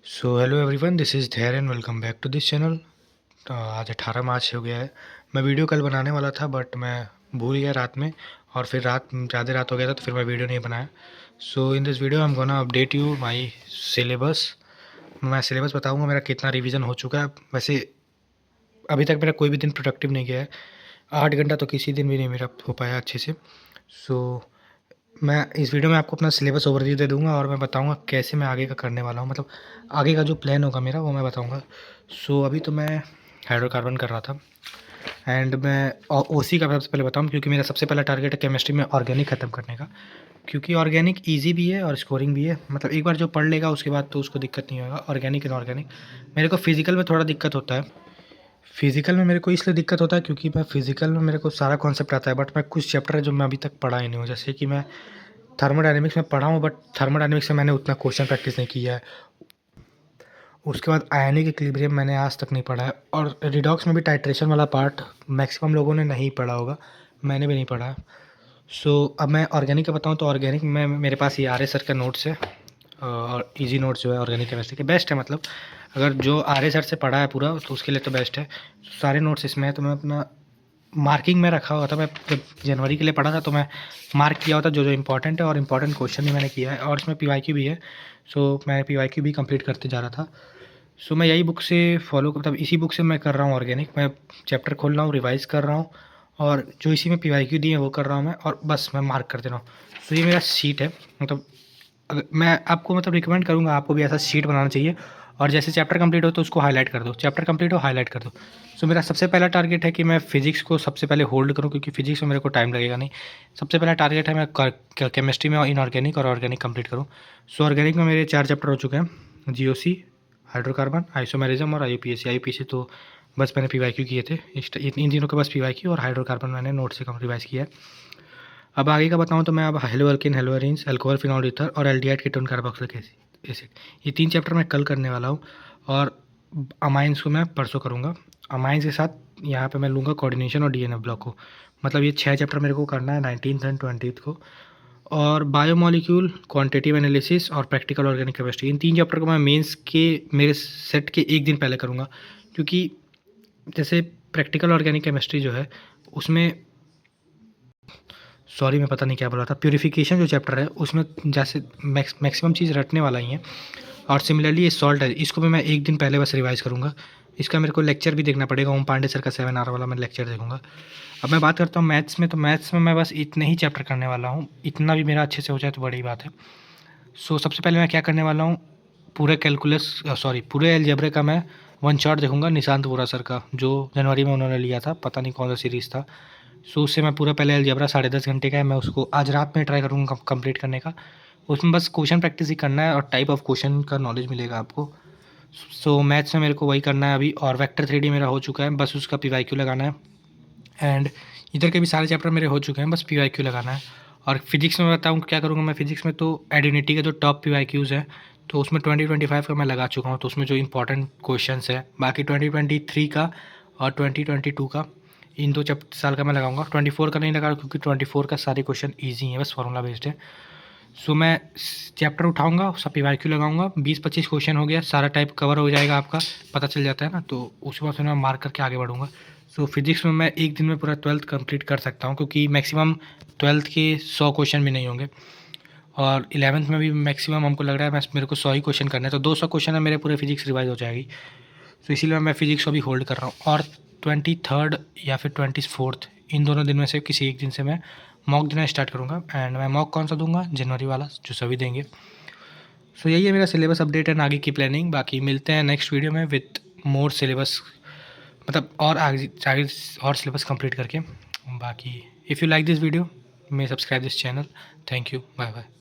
So hello everyone, this is Dhairya and welcome back to this channel. आज 18 मार्च हो गया है। मैं वीडियो कल बनाने वाला था बट मैं भूल गया रात में, और फिर रात ज़्यादा रात हो गया था तो फिर मैं वीडियो नहीं बनाया। So in this video I am gonna update you my syllabus. मैं सिलेबस बताऊंगा मेरा कितना रिवीजन हो चुका है। वैसे अभी तक मेरा कोई भी दिन प्रोडक्टिव नहीं गया है। 8 घंटा तो किसी दिन भी नहीं मेरा हो पाया अच्छे से। सो मैं इस वीडियो में आपको अपना सिलेबस ओवरव्यू दे दूंगा और मैं बताऊंगा कैसे मैं आगे का करने वाला हूँ, मतलब आगे का जो प्लान होगा मेरा वो मैं बताऊंगा। सो अभी तो मैं हाइड्रोकार्बन कर रहा था, एंड मैं ओसी का सबसे पहले बताऊँ क्योंकि मेरा सबसे पहला टारगेट है केमिस्ट्री में ऑर्गेनिक ख़त्म करने का। क्योंकि ऑर्गेनिक ईजी भी है और स्कोरिंग भी है, मतलब एक बार जो पढ़ लेगा उसके बाद तो उसको दिक्कत नहीं होगा। ऑर्गेनिक इनऑर्गेनिक मेरे को फिजिकल में थोड़ा दिक्कत होता है। फिजिकल में मेरे को इसलिए दिक्कत होता है क्योंकि मैं फिजिकल में मेरे को सारा कॉन्सेप्ट आता है, बट मैं कुछ चैप्टर है जो मैं अभी तक पढ़ा ही नहीं हूँ। जैसे कि मैं थर्मोडायनेमिक्स में पढ़ा हूँ बट थर्मोडायनेमिक्स में मैंने उतना क्वेश्चन प्रैक्टिस नहीं किया है। उसके बाद आयनिक इक्विलिब्रियम मैंने आज तक नहीं पढ़ा है, और रिडॉक्स में भी टाइट्रेशन वाला पार्ट मैक्सिमम लोगों ने नहीं पढ़ा होगा, मैंने भी नहीं पढ़ा है। सो अब मैं ऑर्गेनिक का बताऊँ तो ऑर्गेनिक में मेरे पास ये आर्य सर का नोट्स है, और इजी नोट्स जो है ऑर्गेनिक केमिस्ट्री के बेस्ट है। मतलब अगर जो आर्य सर से पढ़ा है पूरा तो उसके लिए तो बेस्ट है। सारे नोट्स इसमें है, तो मैं अपना मार्किंग में रखा हुआ था। मैं जब जनवरी के लिए पढ़ा था तो मैं मार्क किया हुआ था जो जो इम्पोर्टेंट है, और इम्पोर्टेंट क्वेश्चन भी मैंने किया है, और इसमें पीवाईक्यू भी है। सो मैं पीवाईक्यू भी कंप्लीट करते जा रहा था। सो मैं यही बुक से फॉलो मतलब इसी बुक से मैं कर रहा हूँ ऑर्गेनिक। मैं चैप्टर खोल रहा हूँ, रिवाइज़ कर रहा हूँ, और जो इसी में पीवाईक्यू दिए हैं वो कर रहा हूँ मैं, और बस मैं मार्क कर दे रहा हूँ। तो ये मेरा शीट है। मतलब अगर मैं आपको मतलब रिकमेंड करूँगा आपको भी ऐसा शीट बनाना चाहिए, और जैसे चैप्टर कंप्लीट हो तो उसको हाईलाइट कर दो, चैप्टर कंप्लीट हो हाईलाइट कर दो। सो मेरा सबसे पहला टारगेट है कि मैं फिजिक्स को सबसे पहले होल्ड करूँ, क्योंकि फिजिक्स में मेरे को टाइम लगेगा नहीं। सबसे पहला टारगेट है मैं केमिस्ट्री में इनऑर्गेनिक और ऑर्गेनिक कंप्लीट करूँ। सो ऑर्गेनिक में मेरे 4 चैप्टर हो चुके हैं, जीओसी, हाइड्रोकार्बन, आइसोमेरिज्म और आईयूपीएसी। आईयूपीएसी तो बस मैंने पीवाईक्यू किए थे। इन तीनों के बस पीवाईक्यू, और हाइड्रोकार्बन मैंने नोट से कम रिवाइज किया है। अब आगे का बताऊँ तो मैं अब halo alkane, hello arenes, alcohol phenol ether और एल्डिहाइड कीटोन कार्बोक्सिलिक एसिड, ये 3 चैप्टर मैं कल करने वाला हूँ। और अमाइंस को मैं परसों करूँगा। अमाइंस के साथ यहाँ पे मैं लूँगा कोऑर्डिनेशन और डीएनए ब्लॉक को। मतलब ये 6 चैप्टर मेरे को करना है 19th एंड 20th को। और बायोमोलिक्यूल, क्वांटिटेटिव एनालिसिस और प्रैक्टिकल ऑर्गेनिक केमिस्ट्री, इन 3 चैप्टर को मैं मेंस के मेरे सेट के एक दिन पहले करूँगा। क्योंकि जैसे प्रैक्टिकल ऑर्गेनिक केमिस्ट्री जो है उसमें, सॉरी मैं पता नहीं क्या बोला था, प्यूरिफिकेशन जो चैप्टर है उसमें जैसे मैक्सिमम चीज़ रटने वाला ही है। और सिमिलरली ये सॉल्ट है, इसको भी मैं एक दिन पहले बस रिवाइज़ करूँगा। इसका मेरे को लेक्चर भी देखना पड़ेगा, ओम पांडे सर का 7 आवर वाला मैं लेक्चर देखूँगा। अब मैं बात करता हूँ मैथ्स में, तो मैथ्स में मैं बस इतने ही चैप्टर करने वाला हूँ। इतना भी मेरा अच्छे से हो जाए तो बड़ी बात है। सो सबसे पहले मैं क्या करने वाला हूँ, पूरे कैलकुलस सॉरी पूरे अलजेब्रे का मैं वन शॉट देखूँगा निशांत वोरा सर का, जो जनवरी में उन्होंने लिया था, पता नहीं कौन सा सीरीज़ था। सो उससे मैं पूरा पहले अलजेब्रा 10.5 घंटे का है, मैं उसको आज रात में ट्राई करूँगा कंप्लीट करने का। उसमें बस क्वेश्चन प्रैक्टिस ही करना है और टाइप ऑफ क्वेश्चन का नॉलेज मिलेगा आपको। सो मैथ्स में मेरे को वही करना है अभी, और वेक्टर 3D मेरा हो चुका है, बस उसका पीवाईक्यू लगाना है। एंड इधर के भी सारे चैप्टर मेरे हो चुके हैं, बस पीवाईक्यू लगाना है। और फिजिक्स में बताऊँ क्या करूँगा मैं, फिजिक्स में तो एडिनिटी के जो टॉप पीवाईक्यूज़ हैं तो उसमें 2025 का मैं लगा चुका हूँ, तो उसमें जो इंपॉर्टेंट क्वेश्चंस है। बाकी 2023 का और 2022 का, इन 2 साल का मैं लगाऊंगा। 24 का नहीं लगा क्योंकि 24 का सारे क्वेश्चन ईजी हैं, बस फार्मूला बेस्ड है। सो मैं चैप्टर उठाऊंगा, सब पीवाईक्यू लगाऊंगा, 20-25 क्वेश्चन हो गया, सारा टाइप कवर हो जाएगा, आपका पता चल जाता है ना, तो उसके बाद फिर मैं मार्क करके आगे बढ़ूंगा। सो फिजिक्स में मैं एक दिन में पूरा 12th कंप्लीट कर सकता हूँ, क्योंकि मैक्सिमम 12th के 100 क्वेश्चन भी नहीं होंगे। और 11th में भी मैक्सिमम हमको लग रहा है मेरे को 100 ही क्वेश्चन करने हैं, तो 200 क्वेश्चन है मेरे पूरे फिजिक्स रिवाइज हो जाएगी। तो इसीलिए मैं फिजिक्स को भी होल्ड कर रहा हूँ। और 23rd या फिर 24th, इन दोनों दिन में से किसी एक दिन से मैं मॉक देना स्टार्ट करूँगा। एंड मैं मॉक कौन सा दूंगा, जनवरी वाला जो सभी देंगे। सो यही है मेरा सिलेबस अपडेट एंड आगे की प्लानिंग। बाकी मिलते हैं नेक्स्ट वीडियो में विथ मोर सिलेबस, मतलब और आगे आगे और सिलेबस कंप्लीट करके। बाकी if you like this video may subscribe this channel. Thank you, bye bye.